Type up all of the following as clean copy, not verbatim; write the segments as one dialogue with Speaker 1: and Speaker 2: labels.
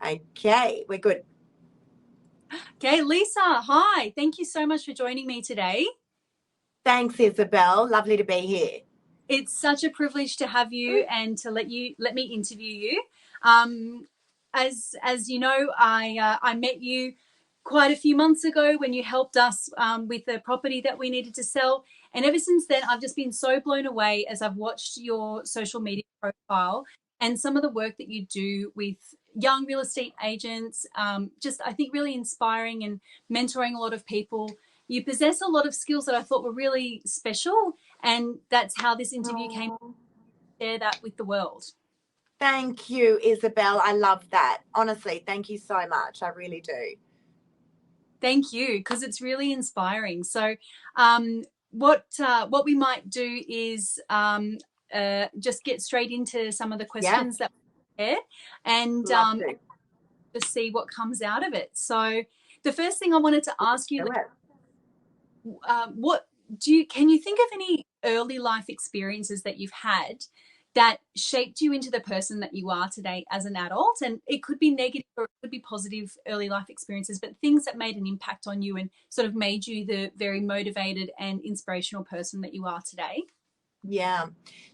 Speaker 1: Okay, we're good.
Speaker 2: Okay, Lisa, hi. Thank you so much for joining me today.
Speaker 1: Thanks, Isabel. Lovely to be here.
Speaker 2: It's such a privilege to have you and to let me interview you. Um, as you know, I met you quite a few months ago when you helped us with the property that we needed to sell, and ever since then, I've just been so blown away as I've watched your social media profile and some of the work that you do with young real estate agents. Just I think really inspiring and mentoring a lot of people. You possess a lot of skills that I thought were really special, and that's how this interview came to
Speaker 1: Oh,
Speaker 2: share that with the world.
Speaker 1: thank you, Isabel. I love that. Honestly, thank you so much. I really do.
Speaker 2: Thank you, because it's really inspiring. So, what we might do is just get straight into some of the
Speaker 1: Yeah,
Speaker 2: questions that we have and
Speaker 1: love to.
Speaker 2: just see what comes out of it. So, the first thing I wanted to ask you,
Speaker 1: Do it.
Speaker 2: what can you think of any early life experiences that you've had that shaped you into the person that you are today as an adult? And it could be negative or it could be positive early life experiences, but things that made an impact on you and sort of made you the very motivated and inspirational person that you are today.
Speaker 1: Yeah.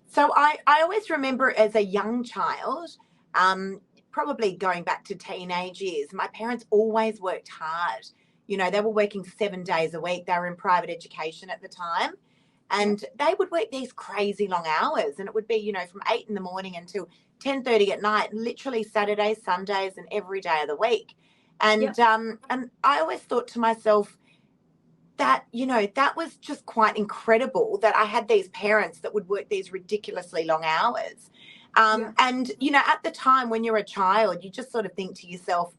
Speaker 1: So I always remember as a young child, um, probably going back to teenage years, my parents always worked hard. They were working 7 days a week. They were in private education at the time.
Speaker 2: Yeah.
Speaker 1: And they would work these crazy long hours. And it would be, from 8 in the morning until 10:30 at night, literally Saturdays, Sundays, and every day of the week.
Speaker 2: Yep.
Speaker 1: And I always thought to myself, that was just quite incredible that I had these parents that would work these ridiculously long hours.
Speaker 2: Yeah.
Speaker 1: At the time when you're a child, you just sort of think to yourself,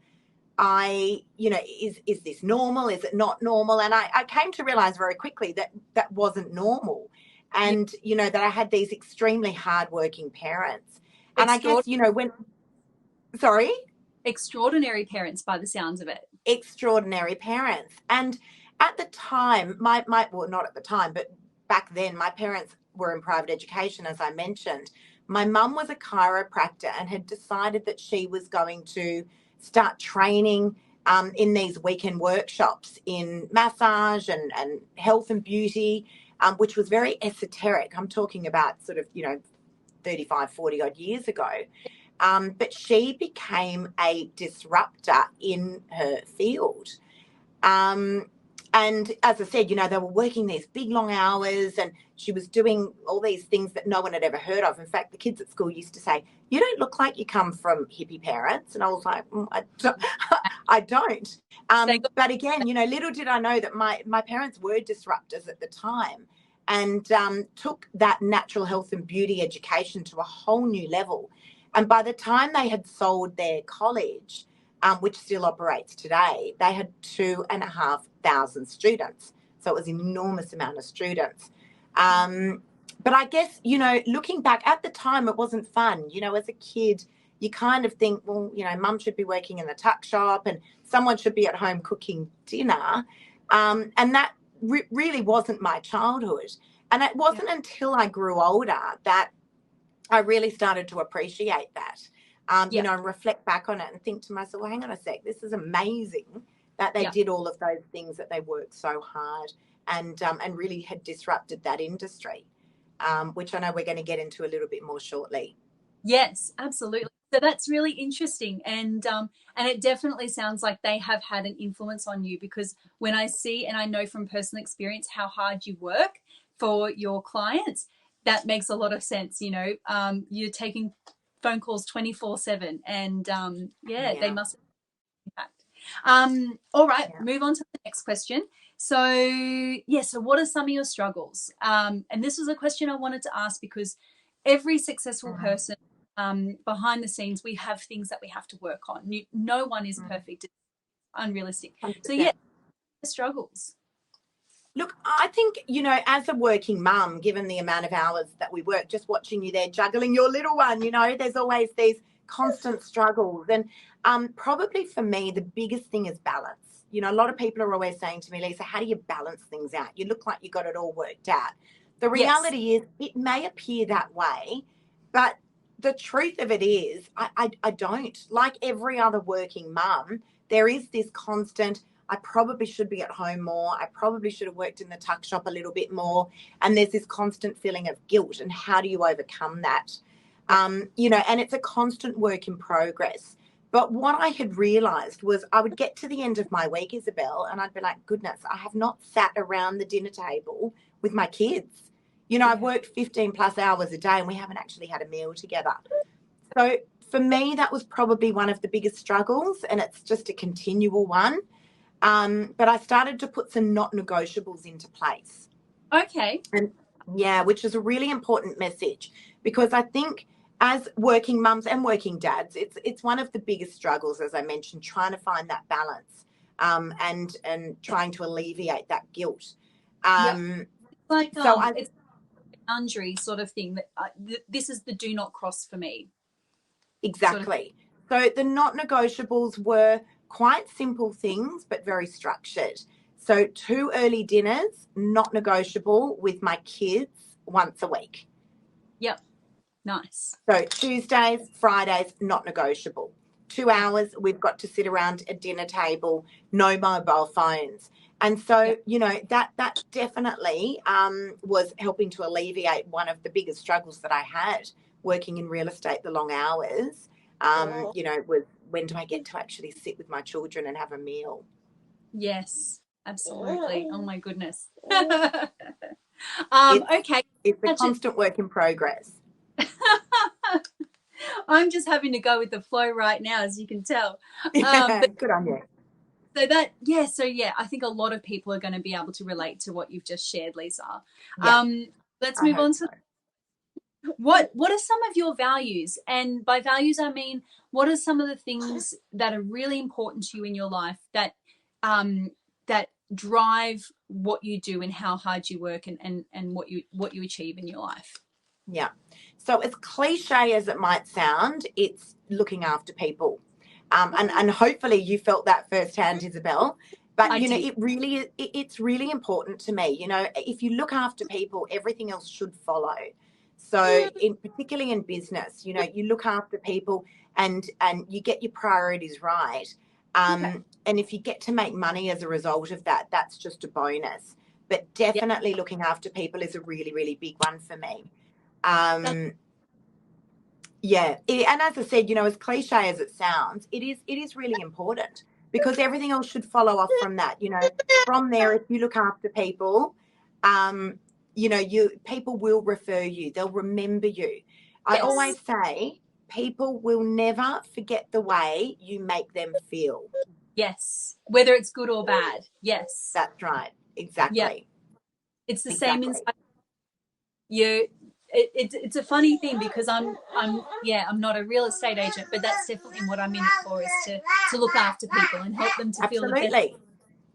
Speaker 1: is this normal? Is it not normal? And I came to realize very quickly that that wasn't normal.
Speaker 2: Yeah.
Speaker 1: And, that I had these extremely hardworking parents. And I guess,
Speaker 2: Extraordinary,
Speaker 1: sorry?
Speaker 2: extraordinary parents by the sounds of it.
Speaker 1: Extraordinary parents. And at the time, well, not at the time, but back then, my parents were in private education, as I mentioned. My mum was a chiropractor and had decided that she was going to start training in these weekend workshops in massage and health and beauty, which was very esoteric. I'm talking about sort of, 35, 40 odd years ago. But she became a disruptor in her field. Um, and as I said, they were working these big long hours and she was doing all these things that no one had ever heard of. In fact, the kids at school used to say, "You don't look like you come from hippie parents." And I was like, I don't. I don't.
Speaker 2: They got
Speaker 1: But again, little did I know that my parents were disruptors at the time and took that natural health and beauty education to a whole new level. And by the time they had sold their college, which still operates today, they had 2,500 students. So it was an enormous amount of students. But I guess, looking back at the time, it wasn't fun. As a kid, you kind of think, well, mum should be working in the tuck shop and someone should be at home cooking dinner. And that really wasn't my childhood. And it
Speaker 2: yeah.
Speaker 1: wasn't until I grew older that I really started to appreciate that,
Speaker 2: Yeah.
Speaker 1: and reflect back on it and think to myself, well, hang on a sec, this is amazing that they
Speaker 2: Yeah.
Speaker 1: did all of those things, that they worked so hard and really had disrupted that industry, which I know we're going to get into a little bit more shortly.
Speaker 2: Yes, absolutely. So that's really interesting, and it definitely sounds like they have had an influence on you because when I see and I know from personal experience how hard you work for your clients, that makes a lot of sense. You're taking phone calls 24/7, and yeah, they
Speaker 1: Yeah,
Speaker 2: must have impact. All right,
Speaker 1: yeah.
Speaker 2: move on to the next question. So yeah, so what are some of your struggles? And this was a question I wanted to ask because every successful
Speaker 1: Mm,
Speaker 2: person behind the scenes, we have things that we have to work on. No one is
Speaker 1: mm,
Speaker 2: perfect. It's unrealistic. So yeah,
Speaker 1: 100%.
Speaker 2: struggles.
Speaker 1: Look, I think, as a working mum, given the amount of hours that we work, just watching you there juggling your little one, there's always these constant struggles. And probably for me, the biggest thing is balance. A lot of people are always saying to me, "Lisa, how do you balance things out? You look like you got it all worked out." The
Speaker 2: Yes.
Speaker 1: reality is, it may appear that way, but the truth of it is, I don't. Like every other working mum, there is this constant, I probably should be at home more. I probably should have worked in the tuck shop a little bit more. And there's this constant feeling of guilt. And how do you overcome that? You know, and it's a constant work in progress. But what I had realised was I would get to the end of my week, Isabel, and I'd be like, goodness, I have not sat around the dinner table with my kids. You know, I've worked 15 plus hours a day and we haven't actually had a meal together. So for me, that was probably one of the biggest struggles, and it's just a continual one. But I started to put some not negotiables into place.
Speaker 2: Okay.
Speaker 1: And yeah, which is a really important message, because I think as working mums and working dads, it's one of the biggest struggles, as I mentioned, trying to find that balance, and trying to alleviate that guilt.
Speaker 2: Like
Speaker 1: so
Speaker 2: it's a boundary sort of thing that this is the do not cross for me.
Speaker 1: Exactly. Sort of. So the not negotiables were quite simple things, but very structured. So 2 early dinners, not negotiable, with my kids once a week.
Speaker 2: Yep. Nice.
Speaker 1: So Tuesdays, Fridays, not negotiable. 2 hours, we've got to sit around a dinner table, no mobile phones. And so, you know, that definitely was helping to alleviate one of the biggest struggles that I had working in real estate, the long hours, you know, was when do I get to actually sit with my children and have a meal?
Speaker 2: Yes, absolutely. Oh, my goodness.
Speaker 1: Okay. It's a constant work in progress.
Speaker 2: I'm just having to go with the flow right now, as you can tell.
Speaker 1: But good on you.
Speaker 2: So I think a lot of people are going to be able to relate to what you've just shared, Lisa. Let's move on to what are some of your values? And by values, I mean, what are some of the things that are really important to you in your life that that drive what you do and how hard you work and what you achieve in your life?
Speaker 1: Yeah. So as cliche as it might sound, it's looking after people. And hopefully you felt that firsthand, Isabel. But, you know, it's really important to me. You know, if you look after people, everything else should follow. So particularly in business, you know, you look after people and you get your priorities right. And if you get to make money as a result of that, that's just a bonus. But definitely looking after people is a really, really big one for me. And as I said, you know, as cliche as it sounds, it is really important, because everything else should follow off from that. You know, from there, if you look after people, you know, people will refer you, they'll remember you. I always say people will never forget the way you make them feel.
Speaker 2: Yes, whether it's good or bad. Yes,
Speaker 1: that's right. Exactly.
Speaker 2: Yeah. It's the same inside you. It's a funny thing, because I'm not a real estate agent, but that's definitely what I'm in it for, is to look after people and help them to feel the best.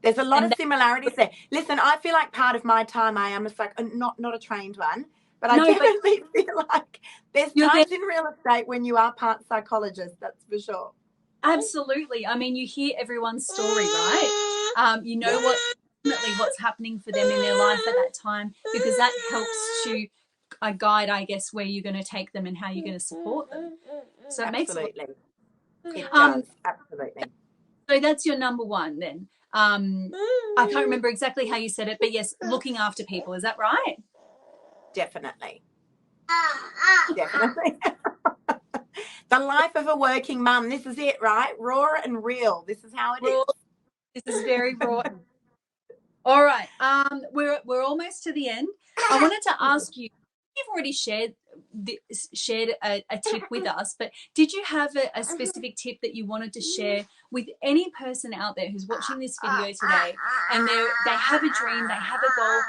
Speaker 1: There's a lot of similarities there. Listen, I feel like part of my time I am not a trained one, but I definitely feel like there's times in real estate when you are part psychologist, that's for sure.
Speaker 2: Absolutely. I mean, you hear everyone's story, right? You know what's happening for them in their life at that time, because that helps to guide, I guess, where you're going to take them and how you're going to support them. So it makes
Speaker 1: it does. Absolutely.
Speaker 2: So that's your number one then. I can't remember exactly how you said it, but yes, looking after people. Is that right?
Speaker 1: Definitely. Definitely. The life of a working mum. This is it, right? Raw and real. This is how it is.
Speaker 2: This is very raw. All right. We're almost to the end. I wanted to ask you, you've already shared a tip with us, but did you have a specific tip that you wanted to share with any person out there who's watching this video today, and they have a dream, they have a goal,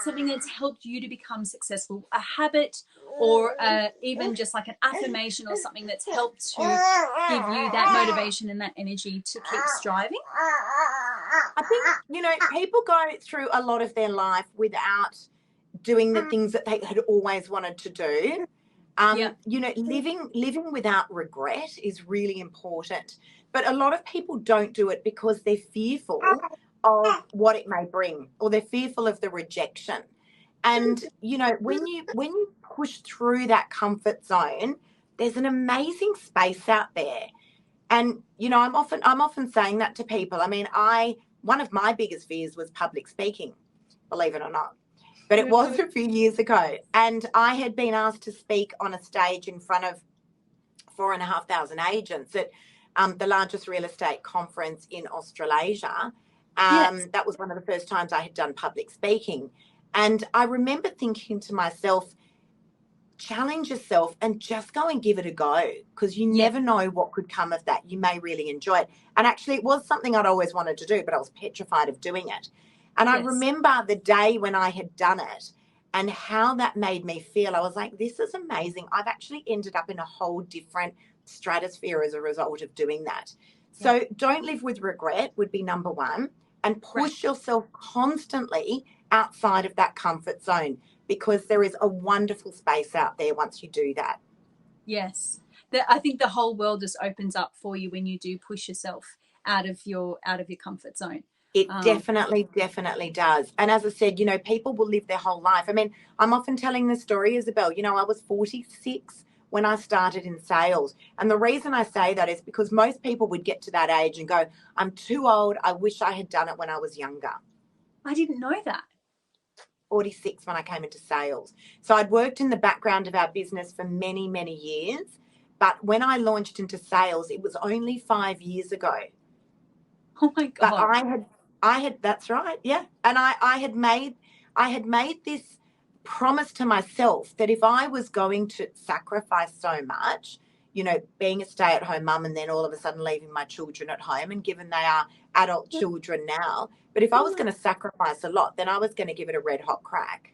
Speaker 2: something that's helped you to become successful, a habit, or even just like an affirmation or something that's helped to give you that motivation and that energy to keep striving?
Speaker 1: I think, you know, people go through a lot of their life without doing the things that they had always wanted to do. You know, living without regret is really important. But a lot of people don't do it because they're fearful of what it may bring, or they're fearful of the rejection. And, you know, when you push through that comfort zone, there's an amazing space out there. And, you know, I'm often saying that to people. I mean, one of my biggest fears was public speaking, believe it or not. But it was a few years ago. And I had been asked to speak on a stage in front of 4,500 agents at the largest real estate conference in Australasia.
Speaker 2: Yes.
Speaker 1: That was one of the first times I had done public speaking. And I remember thinking to myself, challenge yourself and just go and give it a go, because you never know what could come of that. You may really enjoy it. And actually, it was something I'd always wanted to do, but I was petrified of doing it. And I remember the day when I had done it and how that made me feel. I was like, this is amazing. I've actually ended up in a whole different stratosphere as a result of doing that. So don't live with regret would be number one, and push yourself constantly outside of that comfort zone, because there is a wonderful space out there once you do that.
Speaker 2: Yes. I think the whole world just opens up for you when you do push yourself out of your comfort zone.
Speaker 1: It definitely does. And as I said, you know, people will live their whole life. I mean, I'm often telling the story, Isabel, you know, I was 46 when I started in sales. And the reason I say that is because most people would get to that age and go, I'm too old. I wish I had done it when I was younger.
Speaker 2: I didn't know that.
Speaker 1: 46 when I came into sales. So I'd worked in the background of our business for many, many years. But when I launched into sales, it was only 5 years ago.
Speaker 2: Oh my God.
Speaker 1: But I had, that's right. Yeah. And I had made this promise to myself that if I was going to sacrifice so much, you know, being a stay-at-home mum and then all of a sudden leaving my children at home, and given they are adult children now, but if I was going to sacrifice a lot, then I was going to give it a red hot crack.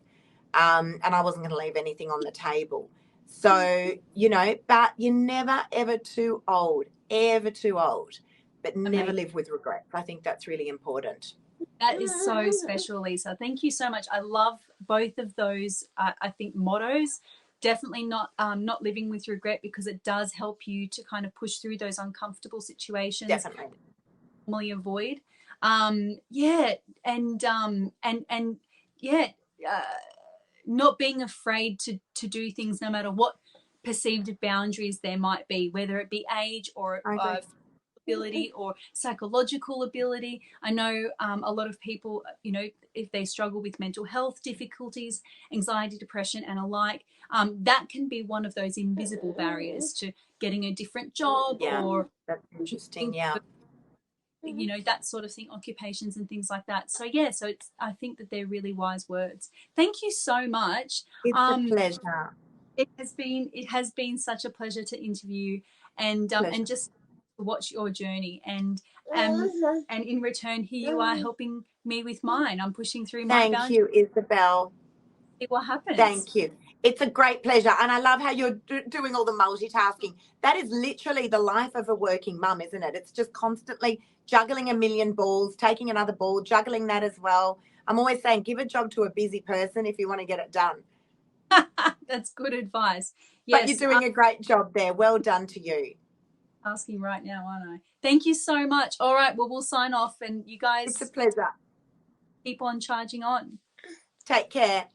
Speaker 1: And I wasn't going to leave anything on the table. So, you know, but you're never, ever too old, but never live with regret. I think that's really important.
Speaker 2: That is so special, Lisa. Thank you so much. I love both of those, I think, mottos. Definitely not living with regret, because it does help you to kind of push through those uncomfortable situations.
Speaker 1: Definitely.
Speaker 2: Normally avoid. Not being afraid to do things no matter what perceived boundaries there might be, whether it be age or ability or psychological ability. I know a lot of people, you know, if they struggle with mental health difficulties, anxiety, depression, and alike, that can be one of those invisible barriers to getting a different job or
Speaker 1: that's interesting.
Speaker 2: You know, that sort of thing, occupations and things like that. So so I think that they're really wise words. Thank you so much.
Speaker 1: It's a pleasure.
Speaker 2: It has been such a pleasure to interview and just watch your journey, and in return, here you are helping me with mine. I'm pushing through my boundaries.
Speaker 1: Thank you, Isabel.
Speaker 2: See what happens.
Speaker 1: Thank you. It's a great pleasure. And I love how you're doing all the multitasking. That is literally the life of a working mum, isn't it? It's just constantly juggling a million balls, taking another ball, juggling that as well. I'm always saying, give a job to a busy person if you want to get it done.
Speaker 2: That's good advice. Yes,
Speaker 1: but you're doing a great job there. Well done to you.
Speaker 2: Asking right now, aren't I? Thank you so much. All right, well, we'll sign off, and you guys,
Speaker 1: it's a pleasure.
Speaker 2: Keep on charging on.
Speaker 1: Take care.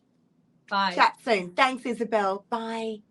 Speaker 2: Bye.
Speaker 1: Chat soon. Thanks, Isabel. Bye.